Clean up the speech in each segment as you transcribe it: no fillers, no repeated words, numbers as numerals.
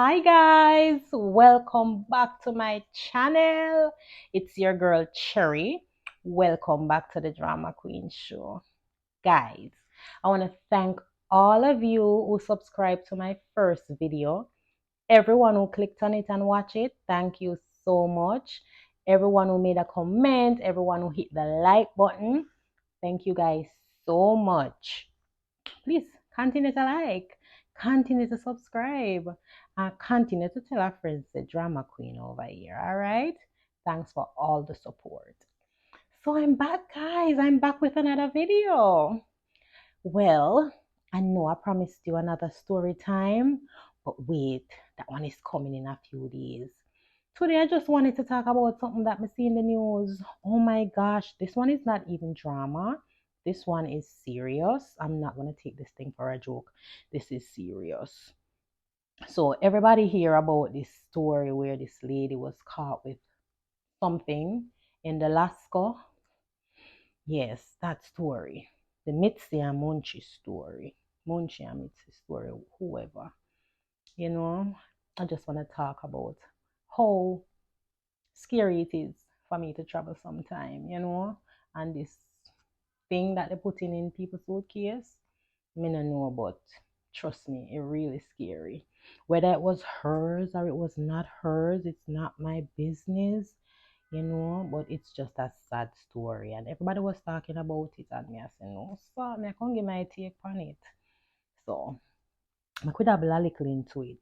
Hi guys, welcome back to my channel. It's your girl Cherry. Welcome back to the Drama Queen Show. Guys, I want to thank all of you who subscribed to my first video. Everyone who clicked on it and watched it, thank you so much. Everyone who made a comment, everyone who hit the like button, thank you guys so much. Please continue to like, continue to subscribe, and continue to tell our friends the drama queen over here. All right. Thanks for all the support. So I'm back, guys. I'm back with another video. Well, I know I promised you another story time, but wait, that one is coming in a few days. Today, I just wanted to talk about something that I see in the news. Oh my gosh, this one is not even drama. This one is serious. I'm not going to take this thing for a joke. This is serious. So, everybody hear about this story where this lady was caught with something in Alaska. Yes, that story. The Mitzy and Munchie story. Munchie and Mitzy story, whoever. You know, I just want to talk about how scary it is for me to travel sometime, and this thing that they're putting in people's suitcase. Me no know, but trust me, it really scary. Whether it was hers or it was not hers, it's not my business, but it's just a sad story. And everybody was talking about it, and me I said, no, so me I can't give my take on it. So I could have a little into it.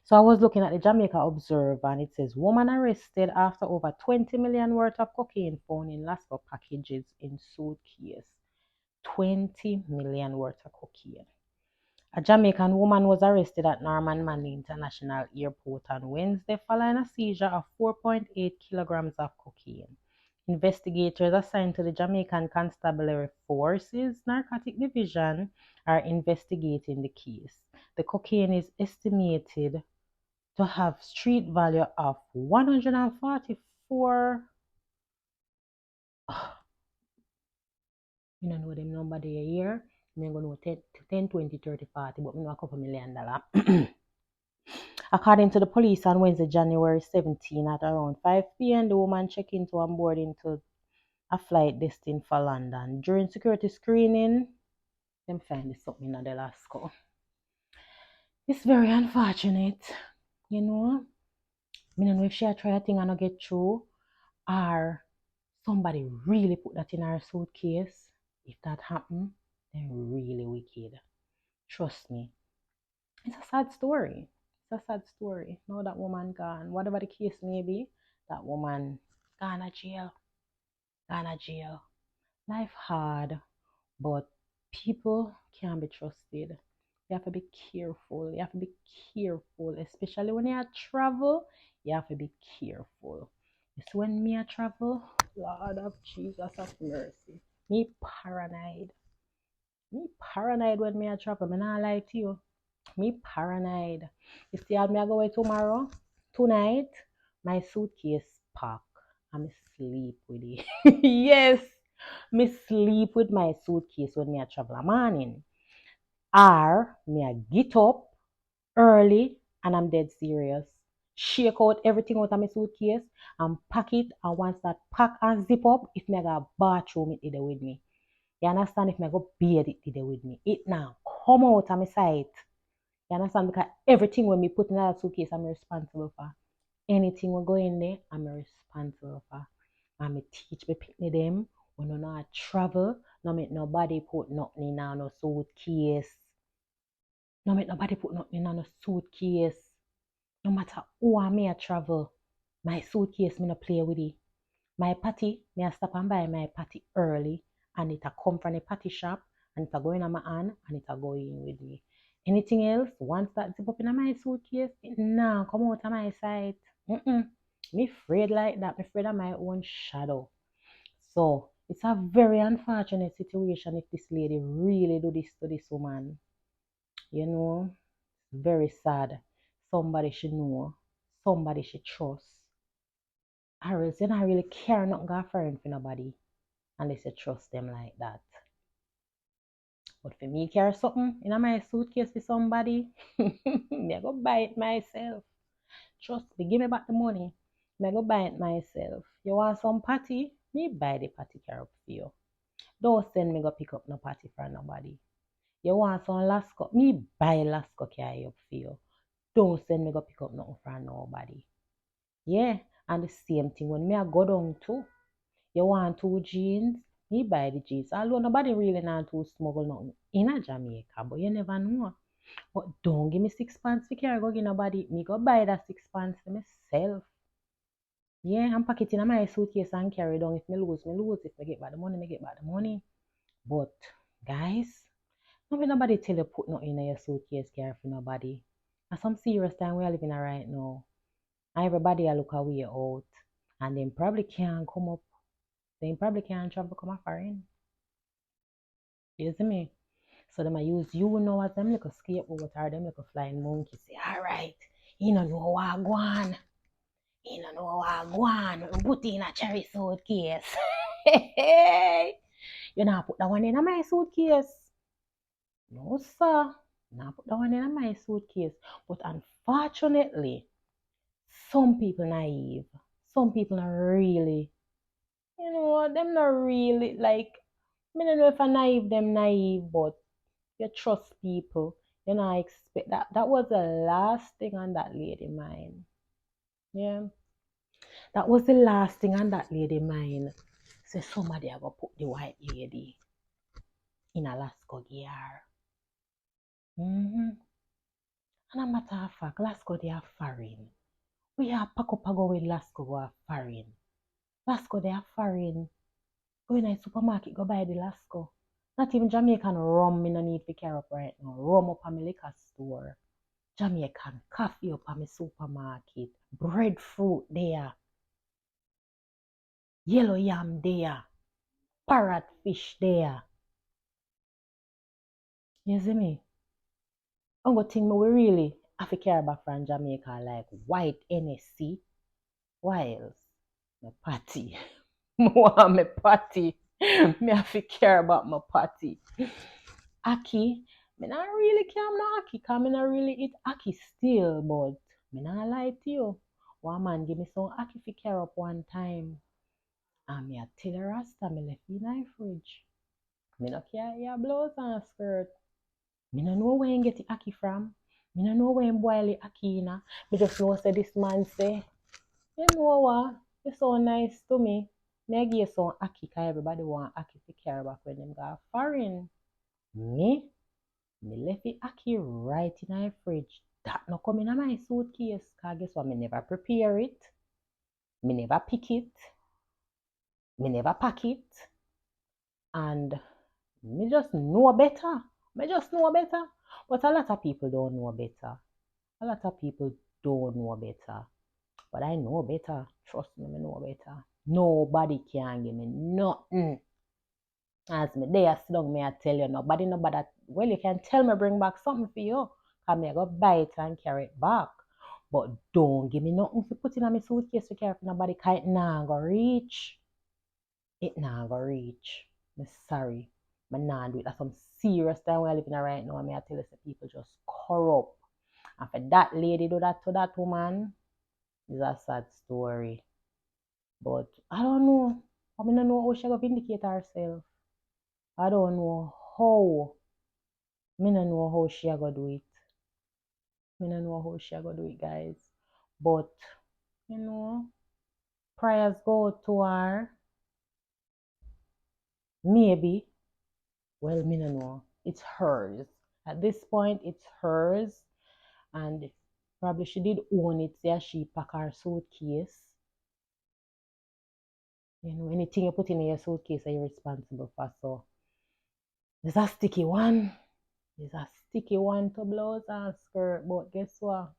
So I was looking at the Jamaica Observer and it says woman arrested after over 20 million worth of cocaine found in Lasco packages in suitcase. 20 million worth of cocaine. A Jamaican woman was arrested at Norman Manley International Airport on Wednesday following a seizure of 4.8 kilograms of cocaine. Investigators assigned to the Jamaican Constabulary Forces Narcotic Division are investigating the case. The cocaine is estimated to have street value of 144. You don't know them number there here. I'm going to know 10, 20, 30, 40, but we know a couple $1 million. According to the police on Wednesday, January 17 at around 5 p.m., the woman checked into and boarded into a flight destined for London. During security screening, them find this something in Alaska. It's very unfortunate, you know. I don't know if she try a thing and not get through, or somebody really put that in her suitcase. If that happened, then really wicked. Trust me. It's a sad story. It's a sad story. Now that woman gone. Whatever the case may be, that woman gone to jail. Gone to jail. Life hard, but people can't be trusted. You have to be careful. You have to be careful, especially when you travel. You have to be careful. It's when me I travel, Lord of Jesus of mercy. Me paranoid. Me paranoid when me I travel. Me not lie to you. Me paranoid. You see how me I go away tomorrow? Tonight, my suitcase pack. I'm sleep with it. Yes. Me sleep with my suitcase when me I travel a morning. Or me I get up early and I'm dead serious. Shake out everything out of my suitcase and pack it. And once that pack and zip up, if me I got a bathroom, it there with me. You understand? If me I go bathe, it there with me. It now come out of my sight. You understand? Because everything when me put in that suitcase, I'm responsible for. Anything we go in there, I'm responsible for. And me teach me picnic them when you not travel, no make nobody put nothing in no suitcase. No make nobody put nothing in no suitcase. No matter who I may travel, my suitcase me no play with it. My patty, me I stop and buy my patty early and it a come from the patty shop and it a go in my hand and it a go in with me. Anything else, once that zip up in my suitcase, it now come out of my sight. Me afraid like that. Me afraid of my own shadow. So it's a very unfortunate situation if this lady really do this to this woman. You know, very sad. Somebody should know. Somebody should trust. Or else you not really care nothing got for nobody unless you trust them like that. But for me carry something in my suitcase for somebody, me I go buy it myself. Trust me, give me back the money. Me I go buy it myself. You want some patty? Me buy the patty carry up for you. Don't send me go pick up no patty for nobody. You want some Lasco? Me buy Lasco carry up for you. Don't send me go pick up nothing for nobody. Yeah, and the same thing when me I go down too. You want two jeans? Me buy the jeans. Although nobody really not to smuggle nothing in a Jamaica, but you never know. But don't give me 6 pants for carry go give nobody. Me go buy that 6 pants for myself. Yeah, I'm pack it in my suitcase and carry down. If me lose, me lose. If me get back the money, me get back the money. But guys, nobody tell you put nothing in your suitcase carry for nobody. And some serious time we are living in right now. And everybody a look a way out. And them probably can't come up. They probably can't travel come a foreign. You see me? So them I use you know as them little skateboard or them little flying monkey. Say, alright, you don't know what I go on. You don't know what I go on. Put in a cherry suitcase. Hey, you not put that one in my suitcase. No, sir. Not put that one in my suitcase. But unfortunately, some people naive. Some people are really, them not really like, I don't know if I naive, but you trust people. You know, I expect that. That was the last thing on that lady mind. Yeah. That was the last thing on that lady mind. So somebody ever put the white lady in Alaska gear. Mm-hmm. And a matter of fact, Lasco they are foreign. We are pack up and go with Lasco go are foreign. Lasco they are foreign. Go in a supermarket, go buy the Lasco. Not even Jamaican rum, me no need to carry up right now. Rum up at my liquor store. Jamaican coffee up at my supermarket. Breadfruit there. Yellow yam there. Parrot fish there. You see me? I'm going to think we really have to care about from Jamaica like white NSC. Why else? My party. I want my party. Me have to care about my party. Aki, me not really care no Aki, cause me not really eat Aki still, but me not lie to you. One man give me some Aki fi carry up one time. And me a tell the Rasta me left in my fridge. Me no care your blouse and skirt. Me no know where you get the Aki from. Me no know where you boil the Aki in. Me just know say this man say, you know what? You so nice to me. Me give you some Aki cause everybody want Aki fi carry back when them go foreign. Me? Me left the Aki right in my fridge. That no come in my suitcase. Cause guess what? Me never prepare it. Me never pick it. Me never pack it. And me just know better. Me just know better. But a lot of people don't know better. A lot of people don't know better. But I know better. Trust me, I know better. Nobody can give me nothing. As me there sit down, me I tell you, nobody. Well, you can tell me bring back something for you. Cause me I go buy it and carry it back. But don't give me nothing to put in my suitcase to carry for nobody. Cause it nah go reach. It nah go reach. Me sorry. Me nah do it. That's some serious time we're living in right now. Me I tell you, say people just corrupt. And for that lady do that to that woman, it's a sad story. But I don't know. I mean, I don't know how she going to vindicate herself. I don't know how. Me don't know how she going to do it. Me don't know how she going to do it, guys. But, prayers go to her. Maybe. Well, me don't know. It's hers. At this point, it's hers. And probably she did own it. Yeah, she pack her suitcase. Anything you put in your suitcase, are you responsible for? So, it's a sticky one. It's a sticky one to blouse and skirt. But guess what?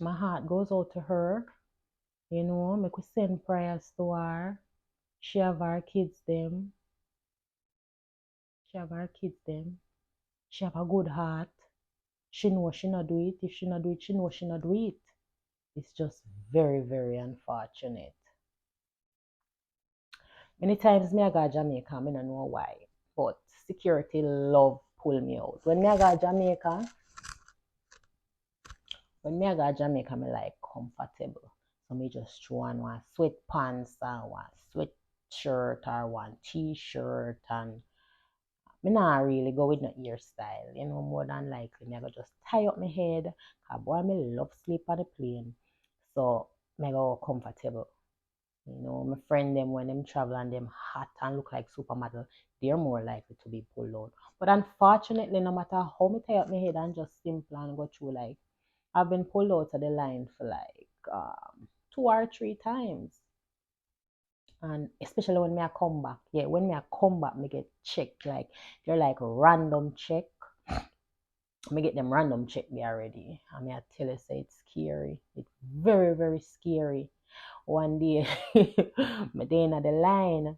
My heart goes out to her. Make we send prayers to her. She have her kids them. She have her kids them. She have a good heart. She know she not do it. If she not do it, she know she not do it. It's just very, very unfortunate. Many times me I go to Jamaica, I don't know why. But security love pull me out. When me I go Jamaica, me like comfortable. So me just throw on one sweatpants or one sweatshirt or one t-shirt, and me not really go with no hairstyle, more than likely. Me I go just tie up my head, cause boy me love sleep on the plane. So me go comfortable. My friend them when them travel and them hot and look like supermodel, they're more likely to be pulled out. But unfortunately, no matter how me tie up my head and just simple and go through, like I've been pulled out of the line for like 2 or 3 times. And especially when me I come back. Yeah, when me I come back, me get checked. Like they're like random check. Me get them random check me already. I mean I tell you say it's scary. It's very, very scary. One day me day in the line.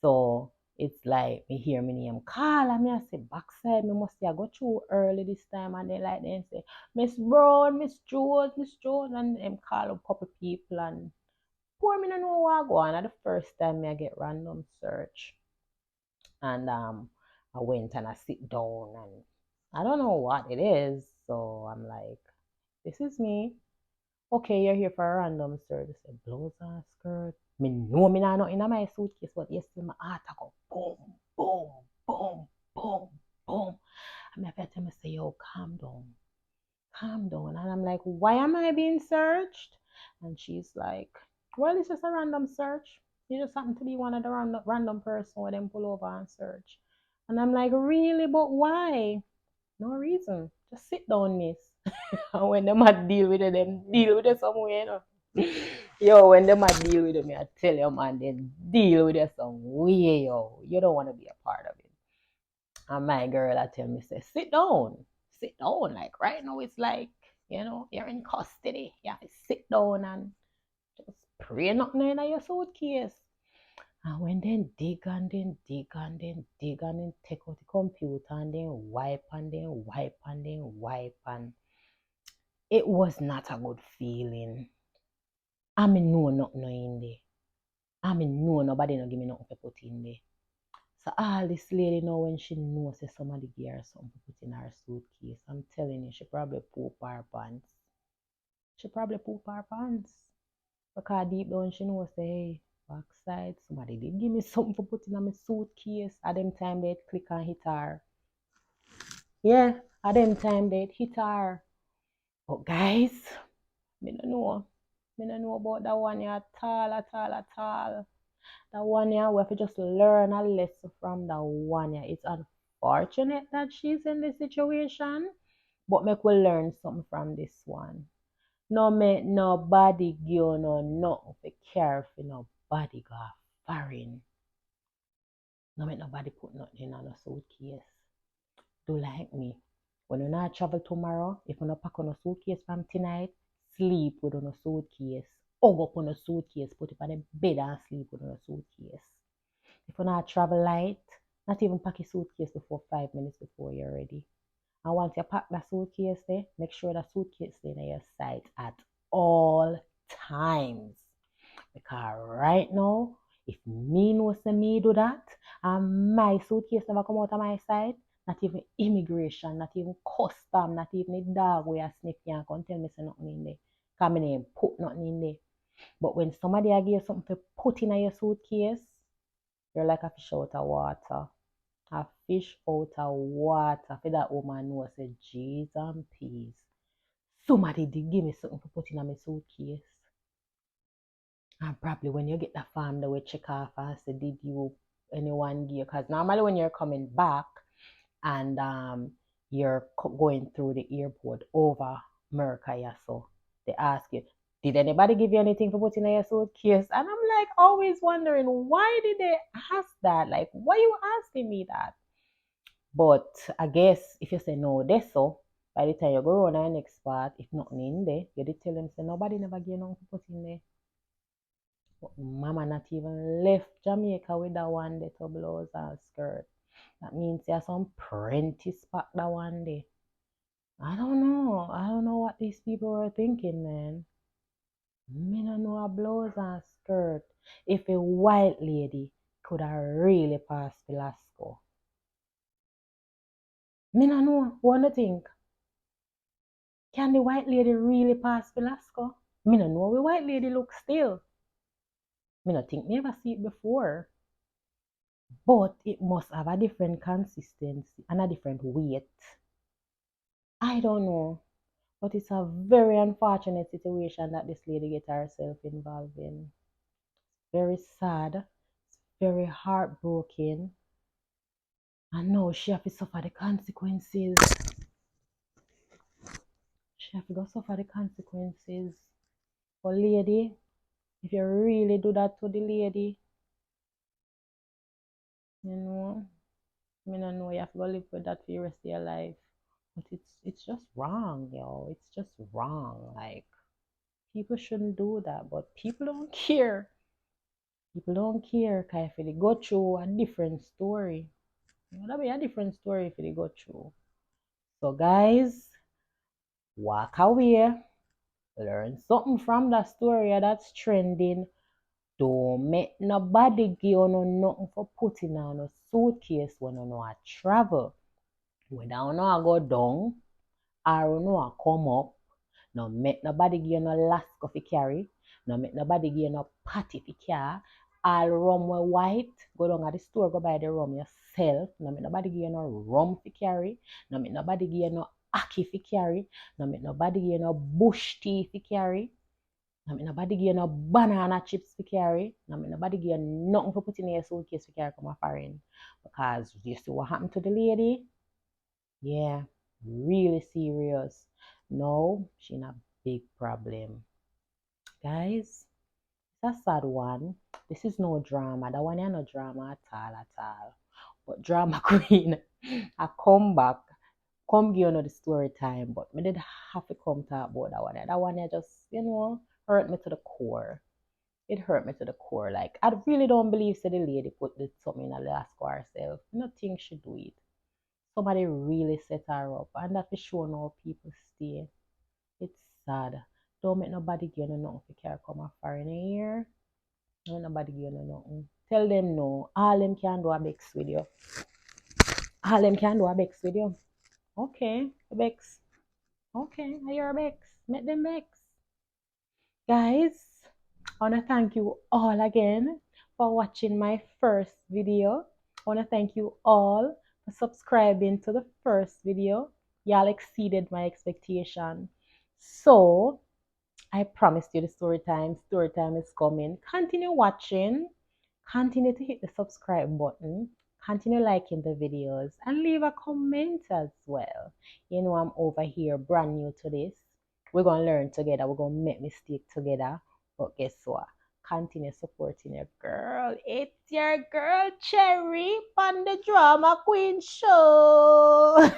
So it's like me hear me name call and me I say backside me must I go through early this time, and they like them say Miss Brown, Miss Jones, and them call up couple people, and poor me no know what I go on. At the first time me I get random search, and I went and I sit down and I don't know what it is. So I'm like, this is me. Okay, you're here for a random search. I said, blouse and skirt. Me know me not in my suitcase, but yesterday my heart I go boom, boom, boom, boom, boom. And my tell me say, yo, calm down. Calm down. And I'm like, why am I being searched? And she's like, well, it's just a random search. You just happen to be one of the random person where them pull over and search. And I'm like, really? But why? No reason. Just sit down, miss. And when them a deal with it, them deal with it somewhere, Yo, when them a deal with it, me I tell you, man, then deal with it some way, yo. You don't want to be a part of it. And my girl, I tell me, say, sit down. Sit down. Like right now, it's like, you're in custody. You have to sit down and just pray nothing in your suitcase. And when then dig and then dig and then dig and then take out the computer and then wipe and then wipe and then wipe, and it was not a good feeling. I mean know nothing in there. I mean know nobody no give me nothing to put in there. So all this lady now when she knows that somebody give her something to put in her suitcase, I'm telling you, she probably poop her pants. She probably poop her pants. Because deep down she knows say, hey, backside, somebody did give me something to put in my suitcase. At them time they'd click and hit her. Yeah, at them time they'd hit her. But guys, me don't know. Me don't know about that one here at all. That one here, we have to just learn a lesson from that one here. It's unfortunate that she's in this situation, but make we learn something from this one. No make nobody give you no nothing for care for nobody go foreign. No make nobody put nothing in a suitcase. Do like me. When you not travel tomorrow, if you not pack on a suitcase from tonight, sleep with on a suitcase. Hug up on a suitcase, put it on the bed and sleep with on a suitcase. If you not travel light, not even pack your suitcase before 5 minutes before you're ready. And once you pack that suitcase there, make sure that suitcase stay in your sight at all times. Because right now, if me know say me do that, and my suitcase never come out of my sight, not even immigration, not even custom, not even the dog where I sniff can come tell me say nothing in there. Because me name put nothing in there. But when somebody give you something to put in your suitcase, you're like a fish out of water. A fish out of water. For that woman who said, jeez and peas. Somebody did give me something to put in my suitcase. And probably when you get that form, they will check off and say, did you anyone give? Because normally when you're coming back and you're going through the airport over America, yeah, so they ask you, did anybody give you anything to put in your suitcase? And I'm like always wondering, why did they ask that? Like, why are you asking me that? But I guess if you say no, that's so. By the time you go around our next part, if nothing in there, you did tell them say nobody never gave nothing to put in there. But mama not even left Jamaica with that one day to blouse and skirt. That means there's some prentice pack that one day. I don't know. I don't know what these people were thinking, man. Me no know a blouse and skirt. If a white lady could have really passed Velasco. Me no know. What do you think? Can the white lady really pass Velasco? Me no know the white lady look still. Me no think me ever see it before. But it must have a different consistency and a different weight. I don't know. But it's a very unfortunate situation that this lady get herself involved in. Very sad. It's very heartbroken. And now she have to suffer the consequences. She have to go suffer the consequences. But lady, if you really do that to the lady, you know, I don't know, you have to go live with that for the rest of your life. But it's just wrong, yo. It's just wrong. Like people shouldn't do that, but people don't care. People don't care because if they go through a different story, that'll be a different story if they go through. So guys, walk away, learn something from that story that's trending. Don't make nobody give you no nothing for putting on a suitcase when you know a travel. When you know I go down or you know I come up, no make nobody give you no lask of carry. No make nobody give you no patty for car. All rum with white. Go down at the store, go buy the rum yourself. No make nobody give you no rum for carry. No make nobody give you no ackee for carry. No make nobody give you no bush tea for carry. No make nobody give you no banana chips for carry. No make nobody give you nothing for put in your suitcase for carry come a foreign. Because you see what happened to the lady? Yeah, really serious. No, she in a big problem. Guys, it's a sad one. This is no drama. That one is no drama at all. But drama queen, I come back, come give you the story time. But me did have to come talk about that one. That one just, hurt me to the core. It hurt me to the core. Like I really don't believe so the lady put this something in the last herself. Nothing she do it. Somebody really set her up, and that is showing how people stay. It's sad. Don't make nobody give you nothing if you can't come a foreign here. Don't nobody give you nothing. Tell them no. All them can do a bex with you. All them can do a bex with you. Okay, a bex. Okay, you're a bex. Make them bex. Guys, I want to thank you all again for watching my first video. I want to thank you all for subscribing to the first video. Y'all exceeded my expectation. So, I promised you the story time. Story time is coming. Continue watching. Continue to hit the subscribe button. Continue liking the videos and leave a comment as well. You know I'm over here brand new to this. We're going to learn together. We're going to make mistakes together. But guess what? Continue supporting your girl. It's your girl Cherry on the Drama Queen Show.